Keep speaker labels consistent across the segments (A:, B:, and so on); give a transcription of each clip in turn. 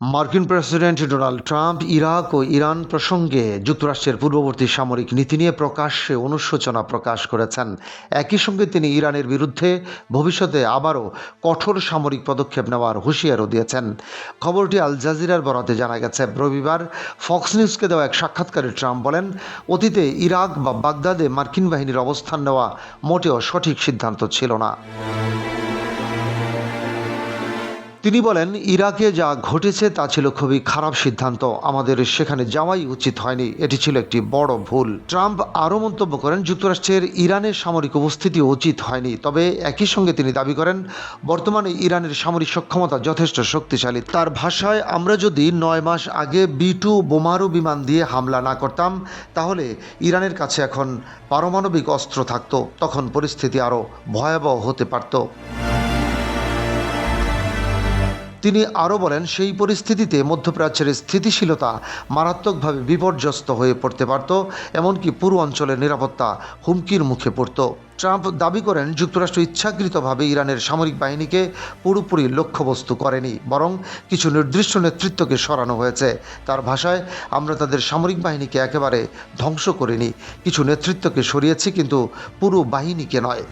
A: মার্কিন president Donald Trump Iraq ও Iran প্রসঙ্গে যুক্তরাষ্ট্রের পূর্ববর্তী সামরিক নীতি নিয়ে প্রকাশ্যে অনুশোচনা প্রকাশ করেছেন। একই সঙ্গে তিনি ইরানের বিরুদ্ধে ভবিষ্যতে আবারও কঠোর সামরিক পদক্ষেপ নেওয়ার হুঁশিয়ারও দিয়েছেন। খবরটি আল জাজিরার বরাতে জানা গেছে। রবিবার ফক্স নিউজকে দেওয়া এক সাক্ষাৎকারে ট্রাম্প বলেন, অতীতে ইরাক বা বাগদাদে মার্কিন বাহিনীর অবস্থান নেওয়া মোটেও সঠিক সিদ্ধান্ত ছিল না। তিনি বলেন, ইরাকে যা ঘটেছে তা ছিল খুবই খারাপ সিদ্ধান্ত। আমাদের সেখানে যাওয়াই উচিত হয়নি। এটি ছিল একটি বড় ভুল। ট্রাম্প আরও মন্তব্য করেন, যুক্তরাষ্ট্রের ইরানের সামরিক উপস্থিতি উচিত হয়নি। তবে একই সঙ্গে তিনি দাবি করেন, বর্তমানে ইরানের সামরিক সক্ষমতা যথেষ্ট শক্তিশালী। তার ভাষায়, আমরা যদি 9 মাস আগে B-2 বোমারু বিমান দিয়ে হামলা না করতাম, তাহলে ইরানের কাছে এখন পারমাণবিক অস্ত্র থাকত। তখন পরিস্থিতি আরও ভয়াবহ হতে পারত। তিনি আরও বলেন, সেই পরিস্থিতিতে মধ্যপ্রাচ্যের স্থিতিশীলতা মারাত্মকভাবে বিপর্যস্ত হয়ে পড়তে পারত, এমনকি পুরো অঞ্চলের নিরাপত্তা হুমকির মুখে পড়ত। ট্রাম্প দাবি করেন, যুক্তরাষ্ট্র ইচ্ছাকৃতভাবে ইরানের সামরিক বাহিনীকে পুরোপুরি লক্ষ্যবস্তু করেনি, বরং কিছু নির্দিষ্ট নেতৃত্বকে সরানো হয়েছে। তার ভাষায়, আমরা তাদের সামরিক বাহিনীকে একেবারে ধ্বংস করিনি, কিছু নেতৃত্বকে সরিয়েছি, কিন্তু পুরো বাহিনীকে নয়।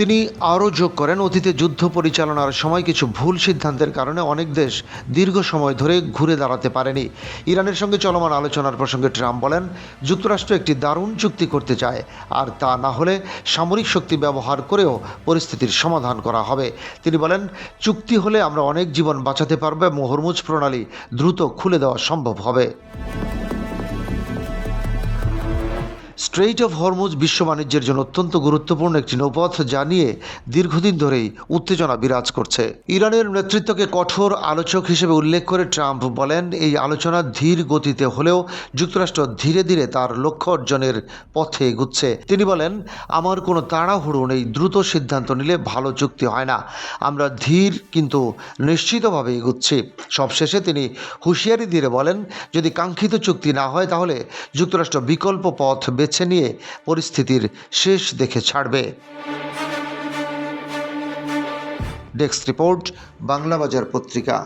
A: তিনি আরও যোগ করেন, অতীতে যুদ্ধ পরিচালনার সময় কিছু ভুল সিদ্ধান্তের কারণে অনেক দেশ দীর্ঘ সময় ধরে ঘুরে দাঁড়াতে পারেনি। ইরানের সঙ্গে চলমান আলোচনার প্রসঙ্গে ট্রাম্প বলেন, যুক্তরাষ্ট্র একটি দারুণ চুক্তি করতে চায়, আর তা না হলে সামরিক শক্তি ব্যবহার করেও পরিস্থিতির সমাধান করা হবে। তিনি বলেন, চুক্তি হলে আমরা অনেক জীবন বাঁচাতে পারব এবং হরমুজ প্রণালী দ্রুত খুলে দেওয়া সম্ভব হবে। স্ট্রেইট অফ হরমুজ বিশ্ব বাণিজ্যের জন্য অত্যন্ত গুরুত্বপূর্ণ একটি নৌপথ, যা নিয়ে দীর্ঘদিন ধরেই উত্তেজনা বিরাজ করছে। ইরানের নেতৃত্বকে কঠোর আলোচক হিসেবে উল্লেখ করে ট্রাম্প বলেন, এই আলোচনা ধীর গতিতে হলেও যুক্তরাষ্ট্র ধীরে ধীরে তার লক্ষ্য অর্জনের পথে এগুচ্ছে। তিনি বলেন, আমার কোনো তাড়াহুড়ো নেই, দ্রুত সিদ্ধান্ত নিলে ভালো চুক্তি হয় না। আমরা ধীর কিন্তু নিশ্চিতভাবে এগুচ্ছি। সবশেষে তিনি হুঁশিয়ারি দিয়ে বলেন, যদি কাঙ্ক্ষিত চুক্তি না হয়, তাহলে যুক্তরাষ্ট্র বিকল্প পথ বেছে নিয়ে পরিস্থিতির শেষ দেখে ছাড়বে। ডেস্ক রিপোর্ট, বাংলাবাজার পত্রিকা।